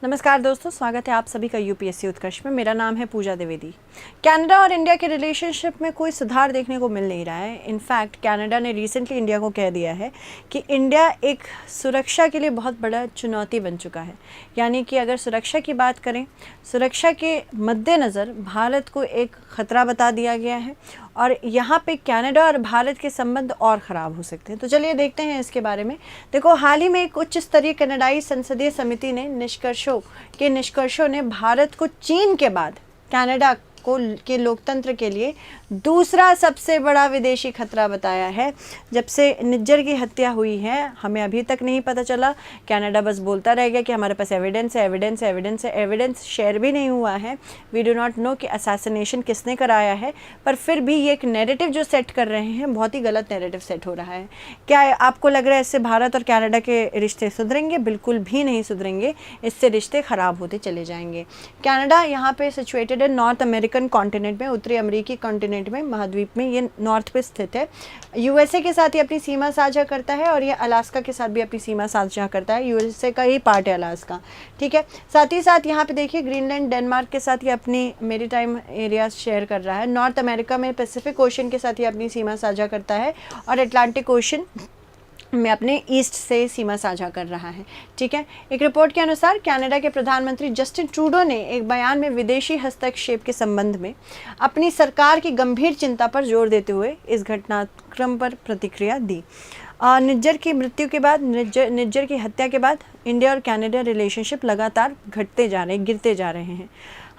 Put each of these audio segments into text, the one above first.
नमस्कार दोस्तों, स्वागत है आप सभी का यूपीएससी उत्कर्ष में। मेरा नाम है पूजा द्विवेदी। कनाडा और इंडिया के रिलेशनशिप में कोई सुधार देखने को मिल नहीं रहा है। इनफैक्ट कनाडा ने रिसेंटली इंडिया को कह दिया है कि इंडिया एक सुरक्षा के लिए बहुत बड़ा चुनौती बन चुका है। यानी कि अगर सुरक्षा की बात करें, सुरक्षा के मद्देनज़र भारत को एक ख़तरा बता दिया गया है और यहाँ पे कनाडा और भारत के संबंध और ख़राब हो सकते हैं। तो चलिए देखते हैं इसके बारे में। देखो, हाल ही में एक उच्च स्तरीय कनाडाई संसदीय समिति ने निष्कर्षों ने भारत को चीन के बाद कनाडा के लोकतंत्र के लिए दूसरा सबसे बड़ा विदेशी खतरा बताया है। जब से निज्जर की हत्या हुई है, हमें अभी तक नहीं पता चला। कनाडा बस बोलता रह गया कि हमारे पास एविडेंस है, एविडेंस है, एविडेंस है। एविडेंस शेयर भी नहीं हुआ है। वी डू नॉट नो कि असैसिनेशन किसने कराया है, पर फिर भी ये एक नैरेटिव जो सेट कर रहे हैं, बहुत ही गलत नैरेटिव सेट हो रहा है। क्या आपको लग रहा है इससे भारत और कनाडा के रिश्ते सुधरेंगे? बिल्कुल भी नहीं सुधरेंगे। इससे रिश्ते ख़राब होते चले जाएंगे। कनाडा यहाँ पे सिचुएटेड है नॉर्थ अमेरिकन कॉन्टिनेंट में, उत्तरी अमेरिकी कॉन्टिनेंट में, महाद्वीप में। ये नॉर्थ पे स्थित है। यूएसए के साथ ही अपनी सीमा साझा करता है और ये अलास्का के साथ भी अपनी सीमा साझा करता है। यूएसए का ही पार्ट है अलास्का, ठीक है। साथ ही साथ यहाँ पे देखिए, ग्रीनलैंड डेनमार्क के साथ ये अपनी मेरीटाइम एरिया शेयर कर रहा है। नॉर्थ अमेरिका में पैसिफिक ओशन के साथ ही अपनी सीमा साझा करता है और अटलांटिक ओशन में अपने ईस्ट से सीमा साझा कर रहा है, ठीक है। एक रिपोर्ट के अनुसार कनाडा के प्रधानमंत्री जस्टिन ट्रूडो ने एक बयान में विदेशी हस्तक्षेप के संबंध में अपनी सरकार की गंभीर चिंता पर जोर देते हुए इस घटनाक्रम पर प्रतिक्रिया दी। निज्जर की मृत्यु के बाद, निज्जर की हत्या के बाद इंडिया और कनाडा रिलेशनशिप लगातार गिरते जा रहे हैं।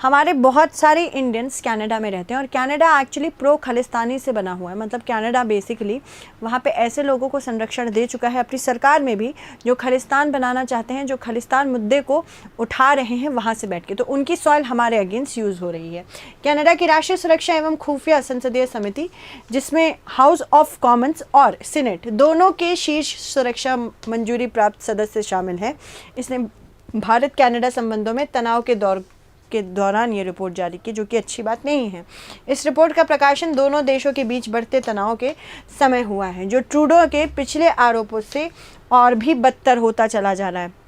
हमारे बहुत सारे इंडियंस कनाडा में रहते हैं और कनाडा एक्चुअली प्रो खालिस्तानी से बना हुआ है। मतलब कनाडा बेसिकली वहाँ पे ऐसे लोगों को संरक्षण दे चुका है अपनी सरकार में भी, जो खालिस्तान बनाना चाहते हैं, जो खालिस्तान मुद्दे को उठा रहे हैं वहाँ से बैठ के। तो उनकी सॉइल हमारे अगेंस्ट यूज़ हो रही है। कनाडा की राष्ट्रीय सुरक्षा एवं खुफिया संसदीय समिति, जिसमें हाउस ऑफ कॉमन्स और सीनेट दोनों के शीर्ष सुरक्षा मंजूरी प्राप्त सदस्य शामिल हैं, इसने भारत कनाडा संबंधों में तनाव के दौरान ये रिपोर्ट जारी की, जो कि अच्छी बात नहीं है। इस रिपोर्ट का प्रकाशन दोनों देशों के बीच बढ़ते तनाव के समय हुआ है, जो ट्रूडो के पिछले आरोपों से और भी बदतर होता चला जा रहा है।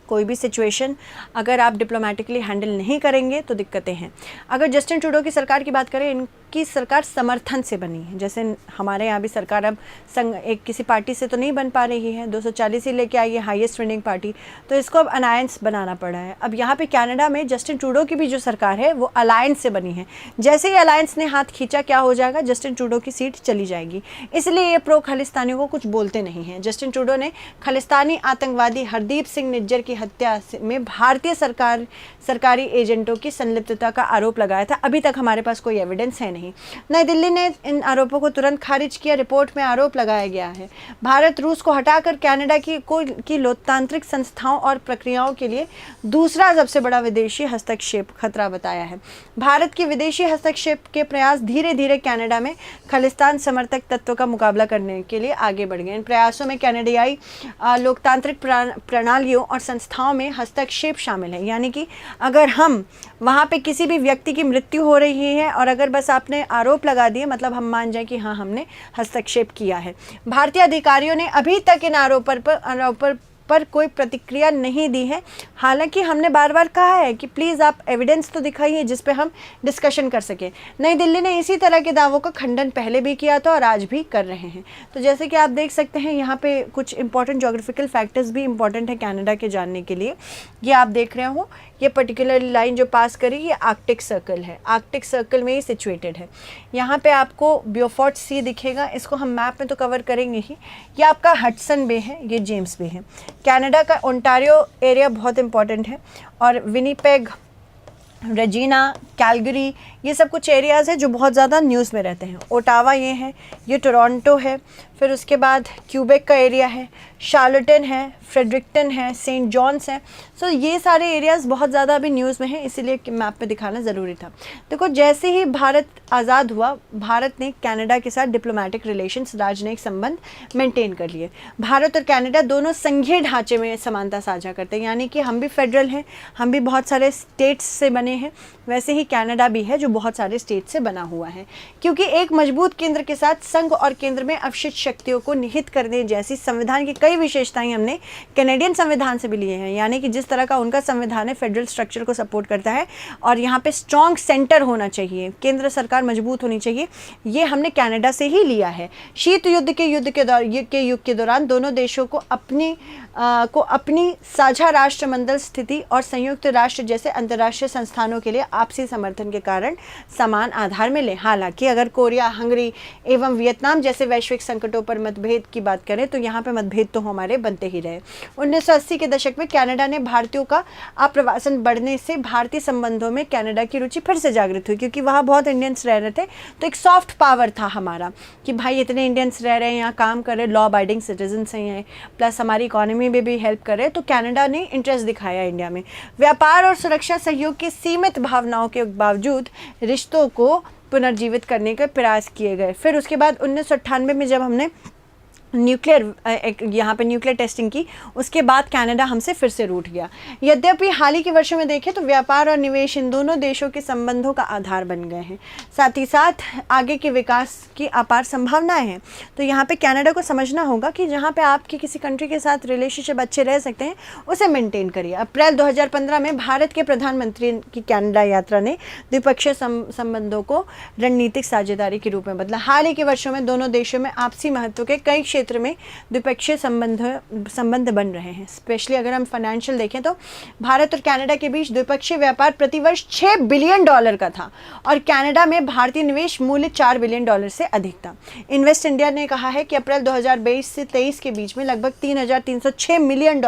कोई भी सिचुएशन अगर आप डिप्लोमेटिकली हैंडल नहीं करेंगे तो दिक्कतें हैं। अगर जस्टिन ट्रूडो की सरकार की बात करें, इनकी सरकार समर्थन से बनी है। जैसे हमारे यहाँ भी सरकार अब एक किसी पार्टी से तो नहीं बन पा रही है, 240 ही लेके आई है, हाईएस्ट विनिंग पार्टी, तो इसको अब अलायंस बनाना पड़ा है। अब यहाँ पे कनाडा में जस्टिन ट्रूडो की भी जो सरकार है वो अलायंस से बनी है। जैसे ही अलायंस ने हाथ खींचा, क्या हो जाएगा? जस्टिन ट्रूडो की सीट चली जाएगी। इसलिए ये प्रो खालिस्तानियों को कुछ बोलते नहीं हैं। जस्टिन ट्रूडो ने खालिस्तानी आतंकवादी हरदीप सिंह निज्जर की हत्या में भारतीय सरकारी एजेंटों की संलिप्तता का आरोप लगाया था। अभी तक हमारे पास कोई एविडेंस है नहीं। नई दिल्ली ने इन आरोपों को तुरंत खारिज किया। रिपोर्ट में आरोप लगाया गया है भारत रूस को हटाकर कनाडा की लोकतांत्रिक संस्थाओं और प्रक्रियाओं के लिए दूसरा सबसे बड़ा विदेशी हस्तक्षेप खतरा बताया है। भारत की विदेशी हस्तक्षेप के प्रयास धीरे धीरे कनाडा में खालिस्तान समर्थक तत्व का मुकाबला करने के लिए आगे बढ़ गए। इन प्रयासों में कनाडाई लोकतांत्रिक प्रणालियों और संस्थाओं में हस्तक्षेप शामिल है। यानी कि अगर हम वहाँ पे किसी भी व्यक्ति की मृत्यु हो रही है और अगर बस आपने आरोप लगा दिए, मतलब हम मान जाए कि हाँ, हमने हस्तक्षेप किया है। भारतीय अधिकारियों ने अभी तक इन आरोपों पर कोई प्रतिक्रिया नहीं दी है। हालांकि हमने बार बार कहा है कि प्लीज़ आप एविडेंस तो दिखाइए जिस पे हम डिस्कशन कर सकें। नई दिल्ली ने इसी तरह के दावों का खंडन पहले भी किया था और आज भी कर रहे हैं। तो जैसे कि आप देख सकते हैं, यहाँ पे कुछ इंपॉर्टेंट जोग्राफिकल फैक्टर्स भी इंपॉर्टेंट है कनाडा के जानने के लिए। ये आप देख रहे हो, ये पर्टिकुलर लाइन जो पास करी, ये आर्कटिक सर्कल है। आर्कटिक सर्कल में ही सिचुएटेड है। यहाँ पे आपको ब्योफोर्ट सी दिखेगा, इसको हम मैप में तो कवर करेंगे ही। ये आपका हडसन बे है, ये जेम्स बे है। कनाडा का ओंटारियो एरिया बहुत इंपॉर्टेंट है और विनीपेग, रेजिना, कैलगरी, ये सब कुछ एरियाज़ है जो बहुत ज़्यादा न्यूज़ में रहते हैं। ओटावा ये है, ये टोरंटो है, फिर उसके बाद क्यूबेक का एरिया है, शार्लटन है, फ्रेडरिक्टन है, सेंट जॉन्स है। सो ये सारे एरियाज़ बहुत ज़्यादा अभी न्यूज़ में हैं, इसीलिए मैप पे दिखाना ज़रूरी था। देखो, जैसे ही भारत आज़ाद हुआ, भारत ने कनाडा के साथ डिप्लोमेटिक रिलेशंस, राजनयिक संबंध मेंटेन कर लिए। भारत और कनाडा दोनों संघीय ढांचे में समानता साझा करते हैं, यानी कि हम भी फेडरल हैं, हम भी बहुत सारे स्टेट्स से बने हैं, वैसे ही कनाडा भी है जो बहुत सारे स्टेट से बना हुआ है, क्योंकि एक मजबूत केंद्र के साथ संघ और केंद्र में अवशिष्ट शक्तियों को निहित करने जैसी संविधान की कई विशेषताएं हमने कैनेडियन संविधान से भी लिए हैं। यानी कि जिस तरह का उनका संविधान है फेडरल स्ट्रक्चर को सपोर्ट करता है और यहाँ पे स्ट्रॉन्ग सेंटर होना चाहिए, केंद्र सरकार मजबूत होनी चाहिए, ये हमने कनाडा से ही लिया है। शीत युद्ध के युग के दौरान दोनों देशों को अपनी साझा राष्ट्रमंडल स्थिति और संयुक्त राष्ट्र जैसे अंतर्राष्ट्रीय संस्थानों के लिए आपसी समर्थन के कारण समान आधार मिले। हालांकि अगर कोरिया, हंगरी एवं वियतनाम जैसे वैश्विक संकटों पर मतभेद की बात करें तो यहाँ पे मतभेद तो हमारे बनते ही रहे। 1980 के दशक में कनाडा ने भारतीयों का आप्रवासन बढ़ने से भारतीय संबंधों में कनाडा की रुचि फिर से जागृत हुई, क्योंकि वहाँ बहुत इंडियंस रह रहे थे, तो एक सॉफ्ट पावर था हमारा कि भाई इतने इंडियंस रह रहे हैं यहाँ, काम कर रहे, लॉ अबाइडिंग सिटीजन्स हैं, प्लस हमारी इकोनॉमी में भी हेल्प कर रहे हैं, तो कनाडा ने इंटरेस्ट दिखाया इंडिया में। व्यापार और सुरक्षा सहयोग की सीमित भावनाओं के बावजूद रिश्तों को पुनर्जीवित करने के प्रयास किए गए। फिर उसके बाद 1998 में जब हमने यहाँ पे न्यूक्लियर टेस्टिंग की, उसके बाद कनाडा हमसे फिर से रूठ गया। यद्यपि हाल ही के वर्षों में देखें तो व्यापार और निवेश इन दोनों देशों के संबंधों का आधार बन गए हैं, साथ ही साथ आगे के विकास की अपार संभावनाएं हैं। तो यहाँ पे कनाडा को समझना होगा कि जहाँ पे आपके किसी कंट्री के साथ रिलेशनशिप अच्छे रह सकते हैं उसे मेंटेन करिए। अप्रैल 2015 में भारत के प्रधानमंत्री की कनाडा यात्रा ने द्विपक्षीय संबंधों को रणनीतिक साझेदारी के रूप में बदला। हाल ही के वर्षों में दोनों देशों में आपसी महत्व के कई क्षेत्र में द्विपक्षीय संबंध बन रहे हैं। स्पेशली अगर हम फाइनेंशियल देखें तो भारत और कनाडा के बीच द्विपक्षीय व्यापार प्रतिवर्ष $6 बिलियन का था और कनाडा में भारतीय निवेश मूल्य $4 बिलियन से अधिक था। इन्वेस्ट इंडिया ने कहा है कि अप्रैल 2022 से 23 के बीच में लगभग $3,306 मिलियन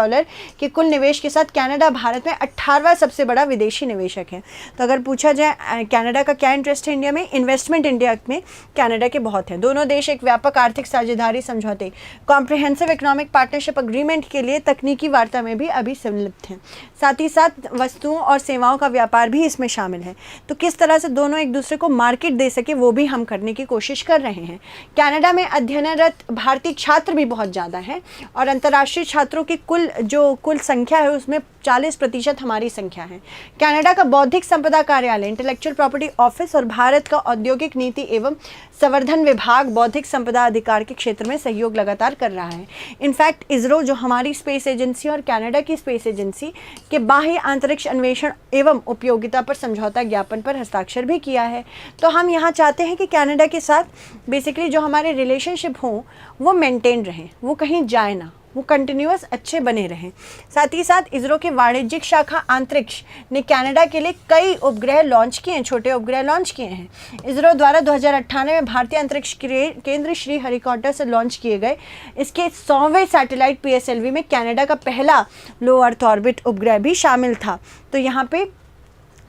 के कुल निवेश के साथ कनाडा भारत में 18वां सबसे बड़ा विदेशी निवेशक है। तो अगर पूछा जाए कनाडा का क्या इंटरेस्ट है इंडिया में, इन्वेस्टमेंट इंडिया में कनाडा के बहुत हैं। दोनों देश एक व्यापक आर्थिक साझेदारी समझौते कॉम्प्रिहेंसिव इकोनॉमिक पार्टनरशिप अग्रीमेंट के लिए तकनीकी वार्ता में भी अभी संलिप्त हैं। साथ ही साथ वस्तुओं और सेवाओं का व्यापार भी इसमें शामिल है। तो किस तरह से दोनों एक दूसरे को मार्केट दे सके वो भी हम करने की कोशिश कर रहे हैं। कनाडा में अध्ययनरत भारतीय छात्र भी बहुत ज़्यादा हैं और अंतर्राष्ट्रीय छात्रों की कुल संख्या है उसमें 40% हमारी संख्या है। कनाडा का बौद्धिक संपदा कार्यालय इंटेलेक्चुअल प्रॉपर्टी ऑफिस और भारत का औद्योगिक नीति एवं संवर्धन विभाग बौद्धिक संपदा अधिकार के क्षेत्र में सहयोग लगातार कर रहा है। इनफैक्ट इसरो जो हमारी स्पेस एजेंसी और कनाडा की स्पेस एजेंसी के बाह्य अंतरिक्ष अन्वेषण एवं उपयोगिता पर समझौता ज्ञापन पर हस्ताक्षर भी किया है। तो हम यहाँ चाहते हैं कि कनाडा के साथ बेसिकली जो हमारे रिलेशनशिप हों वो मेंटेन रहें, वो कहीं जाए ना, वो कंटिन्यूअस अच्छे बने रहें। साथ ही साथ इसरो के वाणिज्यिक शाखा अंतरिक्ष ने कनाडा के लिए कई उपग्रह लॉन्च किए हैं, छोटे उपग्रह लॉन्च किए हैं। इसरो द्वारा 2098 में भारतीय अंतरिक्ष केंद्र श्रीहरिकोटा से लॉन्च किए गए इसके 100वें सैटेलाइट PSLV में कनाडा का पहला लो अर्थ ऑर्बिट उपग्रह भी शामिल था। तो यहाँ पे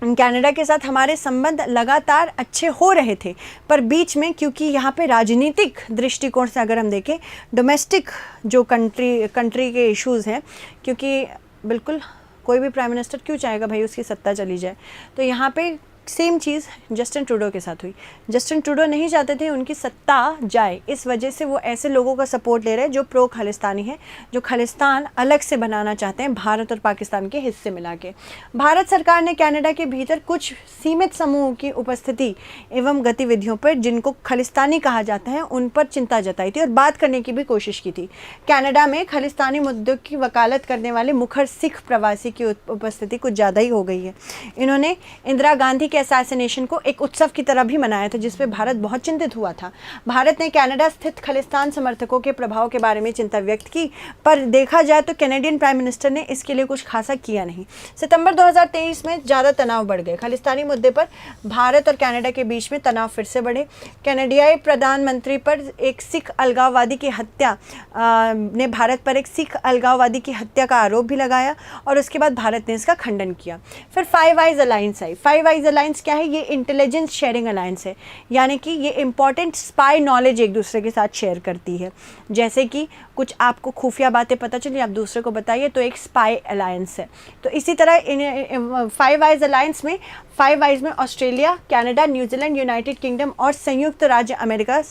कनाडा के साथ हमारे संबंध लगातार अच्छे हो रहे थे, पर बीच में क्योंकि यहाँ पे राजनीतिक दृष्टिकोण से अगर हम देखें डोमेस्टिक जो कंट्री के इश्यूज़ हैं, क्योंकि बिल्कुल कोई भी प्राइम मिनिस्टर क्यों चाहेगा भाई उसकी सत्ता चली जाए, तो यहाँ पे सेम चीज़ जस्टिन ट्रूडो के साथ हुई। जस्टिन ट्रूडो नहीं चाहते थे उनकी सत्ता जाए, इस वजह से वो ऐसे लोगों का सपोर्ट ले रहे हैं जो प्रो खालिस्तानी हैं, जो खालिस्तान अलग से बनाना चाहते हैं भारत और पाकिस्तान के हिस्से मिला के। भारत सरकार ने कनाडा के भीतर कुछ सीमित समूहों की उपस्थिति एवं गतिविधियों पर जिनको खालिस्तानी कहा जाता है उन पर चिंता जताई थी और बात करने की भी कोशिश की थी। कनाडा में खालिस्तानी मुद्दों की वकालत करने वाले मुखर सिख प्रवासी की उपस्थिति कुछ ज़्यादा ही हो गई है। इन्होंने इंदिरा गांधी के असैसिनेशन को एक उत्सव की तरह भी मनाया था जिस पे भारत बहुत चिंतित हुआ था। भारत ने कनाडा स्थित खालिस्तान समर्थकों के प्रभाव के बारे में चिंता व्यक्त की, पर देखा जाए तो कैनेडियन प्राइम मिनिस्टर ने इसके लिए कुछ खासा किया नहीं। सितंबर 2023 में ज़्यादा तनाव बढ़ गए। खालिस्तानी मुद्दे पर भारत और कनाडा के बीच में तनाव फिर से बढ़े। कनाडियाई प्रधानमंत्री पर एक सिख अलगाववादी की हत्या ने भारत पर एक सिख अलगाववादी की हत्या का आरोप भी लगाया और उसके बाद भारत ने इसका खंडन किया। फिर फाइव आइज अलायंस आई। फाइव आइज अलायंस क्या है? ये इंटेलिजेंस शेयरिंग अलायंस है, यानी कि ये इंपॉर्टेंट स्पाई नॉलेज एक दूसरे के साथ शेयर करती है। जैसे कि कुछ आपको खुफिया बातें पता चली, आप दूसरे को बताइए, तो एक स्पाई अलायंस है। तो इसी तरह फाइव आइज अलायंस में Australia, Canada, New Zealand, United kingdom और संयुक्त राज्य अमेरिका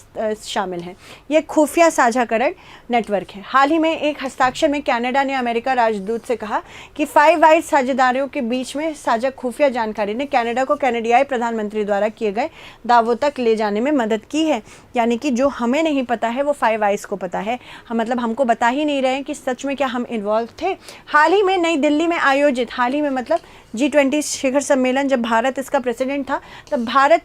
शामिल हैं। ये खुफिया साझाकरण नेटवर्क है। हाल ही में एक हस्ताक्षर में कनाडा ने अमेरिका राजदूत से कहा कि फाइव आइज साझेदारियों के बीच में साझा खुफिया जानकारी ने कनाडा को कनाडियाई प्रधानमंत्री द्वारा किए गए दावों तक ले जाने में मदद की है। यानी कि जो हमें नहीं पता है वो फाइव आइज़ को पता है। हम मतलब हमको बता ही नहीं रहे हैं कि सच में क्या हम इन्वॉल्व थे। हाल ही में नई दिल्ली में आयोजित, हाल ही में मतलब G20 शिखर सम्मेलन, जब भारत इसका प्रेसिडेंट था, तब भारत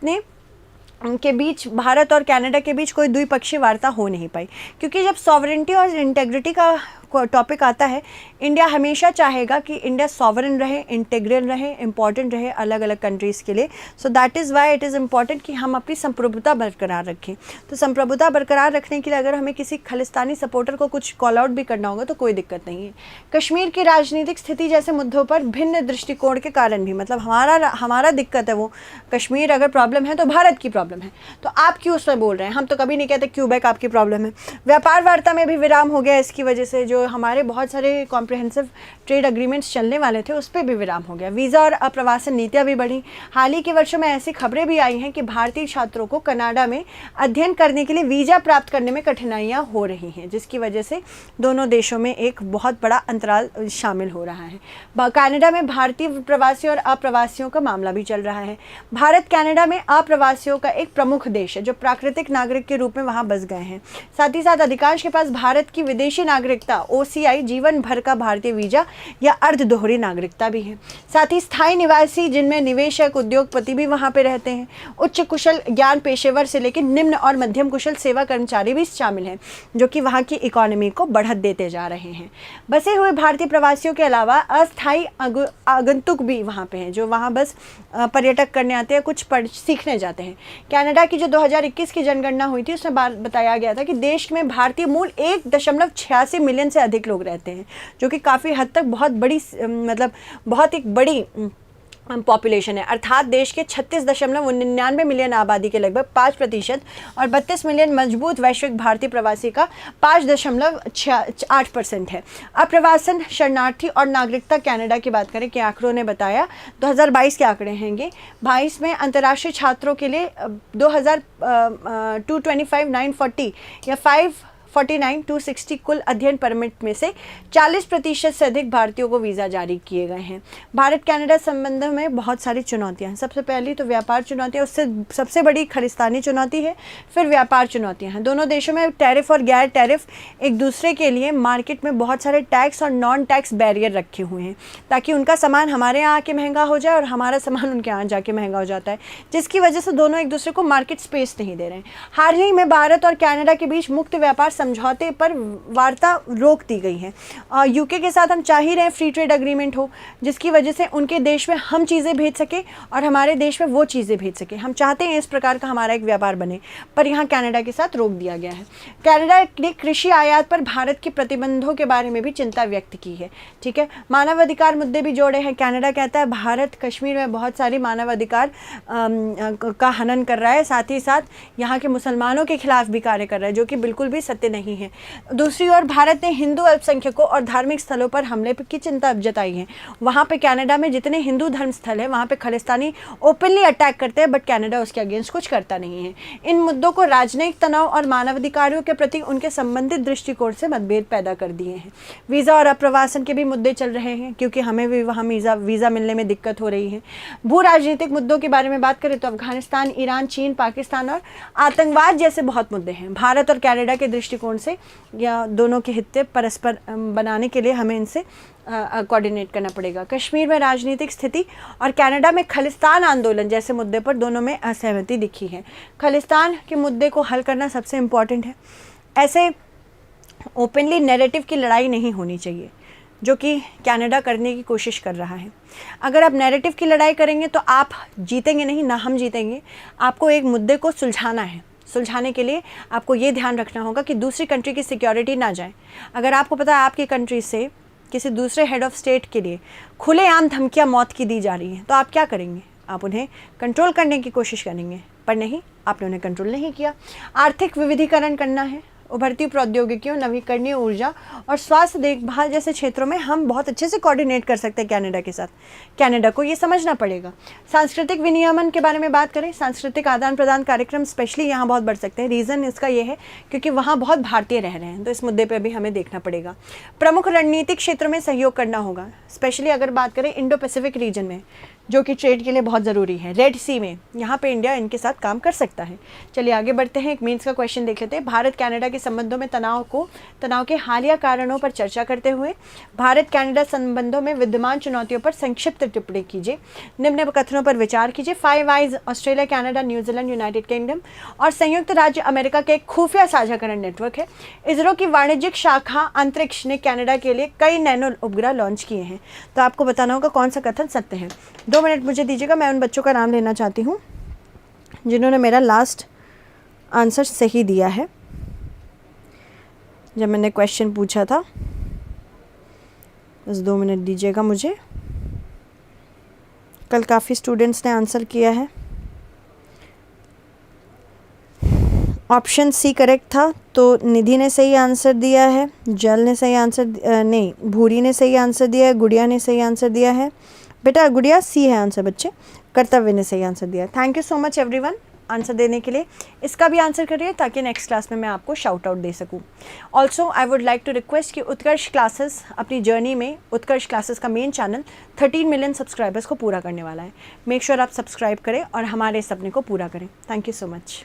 और कनाडा के बीच कोई द्विपक्षीय वार्ता हो नहीं पाई, क्योंकि जब सॉवरेंटी और इंटेग्रिटी का टॉपिक आता है, इंडिया हमेशा चाहेगा कि इंडिया सॉवरेन रहे, इंटेग्रल रहे, इंपॉर्टेंट रहे अलग अलग कंट्रीज़ के लिए। So that is why it is important कि हम अपनी संप्रभुता बरकरार रखें। तो संप्रभुता बरकरार रखने के लिए अगर हमें किसी खालिस्तानी सपोर्टर को कुछ कॉल आउट भी करना होगा तो कोई दिक्कत नहीं है। कश्मीर की राजनीतिक स्थिति जैसे मुद्दों पर भिन्न दृष्टिकोण के कारण भी, मतलब हमारा दिक्कत है वो, कश्मीर अगर प्रॉब्लम है तो भारत की प्रॉब्लम है, तो आप क्यों उसमें बोल रहे हैं? हम तो कभी नहीं कहते क्यूबेक आपकी प्रॉब्लम है। व्यापार वार्ता में भी विराम हो गया इसकी वजह से। जो हमारे बहुत सारे कॉम्प्रिहेंसिव ट्रेड एग्रीमेंट्स चलने वाले थे उस पर भी विराम हो गया। वीज़ा और अप्रवासन नीतियाँ भी बढ़ी। हाल ही के वर्षों में ऐसी खबरें भी आई हैं कि भारतीय छात्रों को कनाडा में अध्ययन करने के लिए वीज़ा प्राप्त करने में कठिनाइयाँ हो रही हैं, जिसकी वजह से दोनों देशों में एक बहुत बड़ा अंतराल शामिल हो रहा है। कनाडा में भारतीय प्रवासियों और अप्रवासियों का मामला भी चल रहा है। भारत कनाडा में अप्रवासियों का एक प्रमुख देश है जो प्राकृतिक नागरिक के रूप में वहाँ बस गए हैं। साथ ही साथ अधिकांश के पास भारत की विदेशी नागरिकता OCI जीवन भर का भारतीय वीजा या अर्ध दोहरी नागरिकता भी है। साथ ही स्थायी निवासी जिनमें निवेशक, उद्योगपति भी वहाँ पे रहते हैं। उच्च कुशल ज्ञान पेशेवर से लेकर निम्न और मध्यम कुशल सेवा कर्मचारी भी शामिल हैं, जो कि वहाँ की इकोनॉमी को बढ़त देते जा रहे हैं। बसे हुए भारतीय प्रवासियों के अलावा अस्थायी आगंतुक भी वहाँ पे हैं, जो वहाँ बस पर्यटक करने आते हैं, कुछ सीखने जाते हैं। कनाडा की जो 2021 की जनगणना हुई थी उसमें बताया गया था कि देश में भारतीय मूल 1.86 मिलियन से अधिक लोग रहते हैं, जो कि काफ़ी हद तक बहुत बड़ी, मतलब बहुत एक बड़ी पॉपुलेशन है। अर्थात देश के 36.99 मिलियन आबादी के लगभग 5% और 32 मिलियन मजबूत वैश्विक भारतीय प्रवासी का 5.8% है। अप्रवासन, शरणार्थी और नागरिकता कनाडा की बात करें कि आंकड़ों ने बताया, 2022 के आंकड़े हैंगे। 22 में अंतर्राष्ट्रीय छात्रों के लिए 225,940 या 549,260 कुल अध्ययन परमिट में से 40% से अधिक भारतीयों को वीज़ा जारी किए गए हैं। भारत कनाडा संबंधों में बहुत सारी चुनौतियां हैं। सबसे पहली तो व्यापार चुनौतियां, उससे सबसे बड़ी खालिस्तानी चुनौती है, फिर व्यापार चुनौतियां हैं। दोनों देशों में टैरिफ और गैर टैरिफ एक दूसरे के लिए मार्केट में बहुत सारे टैक्स और नॉन टैक्स बैरियर रखे हुए हैं, ताकि उनका सामान हमारे यहाँ आके महंगा हो जाए और हमारा सामान उनके यहाँ जाके महंगा हो जाता है, जिसकी वजह से दोनों एक दूसरे को मार्केट स्पेस नहीं दे रहे हैं। हाल ही में भारत और कनाडा के बीच मुक्त व्यापार समझौते पर वार्ता रोक दी गई है। यूके के साथ हम चाह ही रहे हैं फ्री ट्रेड एग्रीमेंट हो, जिसकी वजह से उनके देश में हम चीज़ें भेज सके और हमारे देश में वो चीज़ें भेज सके। हम चाहते हैं इस प्रकार का हमारा एक व्यापार बने, पर यहाँ कनाडा के साथ रोक दिया गया है। कनाडा ने कृषि आयात पर भारत के प्रतिबंधों के बारे में भी चिंता व्यक्त की है। ठीक है, मानवाधिकार मुद्दे भी जोड़े हैं। कनाडा कहता है भारत कश्मीर में बहुत सारी मानवाधिकार का हनन कर रहा है, साथ ही साथ यहाँ के मुसलमानों के खिलाफ भी कार्य कर रहा है, जो कि बिल्कुल भी सत्य नहीं है। दूसरी ओर भारत ने हिंदू अल्पसंख्यकों और धार्मिक स्थलों पर हमले की चिंता जताई है। वहाँ पे कनाडा में जितने हिंदू धर्म स्थल है वहाँ पे खालिस्तानी ओपनली अटैक करते हैं, बट कनाडा उसके अगेंस्ट कुछ करता नहीं है। इन मुद्दों को राजनयिक तनाव और मानवाधिकारों के प्रति उनके संबंधित दृष्टिकोण से मतभेद पैदा कर दिए हैं। वीज़ा और अप्रवासन के भी मुद्दे चल रहे हैं, क्योंकि हमें भी वहाँ वीज़ा मिलने में दिक्कत हो रही है। भू राजनीतिक मुद्दों के बारे में बात करें तो अफगानिस्तान, ईरान, चीन, पाकिस्तान और आतंकवाद जैसे बहुत मुद्दे हैं। भारत और कनाडा के दृष्टिकोण से या दोनों के हित परस्पर बनाने के लिए हमें इनसे कोऑर्डिनेट करना पड़ेगा। कश्मीर में राजनीतिक स्थिति और कनाडा में खालिस्तान आंदोलन जैसे मुद्दे पर दोनों में असहमति दिखी है। खालिस्तान के मुद्दे को हल करना सबसे इम्पॉर्टेंट है। ऐसे ओपनली नैरेटिव की लड़ाई नहीं होनी चाहिए, जो कि कनाडा करने की कोशिश कर रहा है। अगर आप नैरेटिव की लड़ाई करेंगे तो आप जीतेंगे नहीं, ना हम जीतेंगे। आपको एक मुद्दे को सुलझाना है। सुलझाने के लिए आपको ये ध्यान रखना होगा कि दूसरी कंट्री की सिक्योरिटी ना जाए। अगर आपको पता है आपकी कंट्री से किसी दूसरे हेड ऑफ स्टेट के लिए खुलेआम धमकियां मौत की दी जा रही हैं, तो आप क्या करेंगे? आप उन्हें कंट्रोल करने की कोशिश करेंगे, पर नहीं, आपने उन्हें कंट्रोल नहीं किया। आर्थिक विविधीकरण करना है। उभरती प्रौद्योगिकियों, नवीकरणीय ऊर्जा और स्वास्थ्य देखभाल जैसे क्षेत्रों में हम बहुत अच्छे से कोऑर्डिनेट कर सकते हैं कनाडा के साथ। कनाडा को ये समझना पड़ेगा। सांस्कृतिक विनियमन के बारे में बात करें, सांस्कृतिक आदान प्रदान कार्यक्रम स्पेशली यहाँ बहुत बढ़ सकते हैं। रीज़न इसका ये है क्योंकि वहाँ बहुत भारतीय रह रहे हैं, तो इस मुद्दे पर भी हमें देखना पड़ेगा। प्रमुख रणनीतिक क्षेत्रों में सहयोग करना होगा, स्पेशली अगर बात करें इंडो पैसिफिक रीजन में। जो कि ट्रेड के लिए बहुत ज़रूरी है। रेड सी में यहाँ पे इंडिया इनके साथ काम कर सकता है। चलिए आगे बढ़ते हैं, एक मेंस का क्वेश्चन देख लेते हैं। भारत कनाडा के संबंधों में तनाव के हालिया कारणों पर चर्चा करते हुए भारत कनाडा संबंधों में विद्यमान चुनौतियों पर संक्षिप्त टिप्पणी कीजिए। निम्न कथनों पर विचार कीजिए। Five eyes Australia, Canada, New Zealand, United kingdom और संयुक्त राज्य अमेरिका के एक खुफिया साझाकरण नेटवर्क है। इसरो की वाणिज्यिक शाखा अंतरिक्ष ने कनाडा के लिए कई नैनो उपग्रह लॉन्च किए हैं। तो आपको बताना होगा कौन सा कथन सत्य है। 2 मिनट मुझे दीजिएगा, मैं उन बच्चों का नाम लेना चाहती हूँ जिन्होंने मेरा लास्ट आंसर सही दिया है जब मैंने क्वेश्चन पूछा था। बस 2 मिनट दीजिएगा मुझे। कल काफ़ी स्टूडेंट्स ने आंसर किया है। ऑप्शन सी करेक्ट था, तो निधि ने सही आंसर दिया है, जल ने सही आंसर नहीं, भूरी ने सही आंसर दिया है, गुड़िया ने सही आंसर दिया है। बेटा गुड़िया सी है आंसर बच्चे। कर्तव्य ने सही आंसर दिया। Thank you so much everyone answer देने के लिए। इसका भी आंसर करिए ताकि नेक्स्ट क्लास में मैं आपको शाउट आउट दे सकूं। Also I would like to request कि उत्कर्ष क्लासेस अपनी जर्नी में, उत्कर्ष क्लासेस का मेन चैनल 13 मिलियन सब्सक्राइबर्स को पूरा करने वाला है। मेक श्योर आप सब्सक्राइब करें और हमारे सपने को पूरा करें। Thank you so much.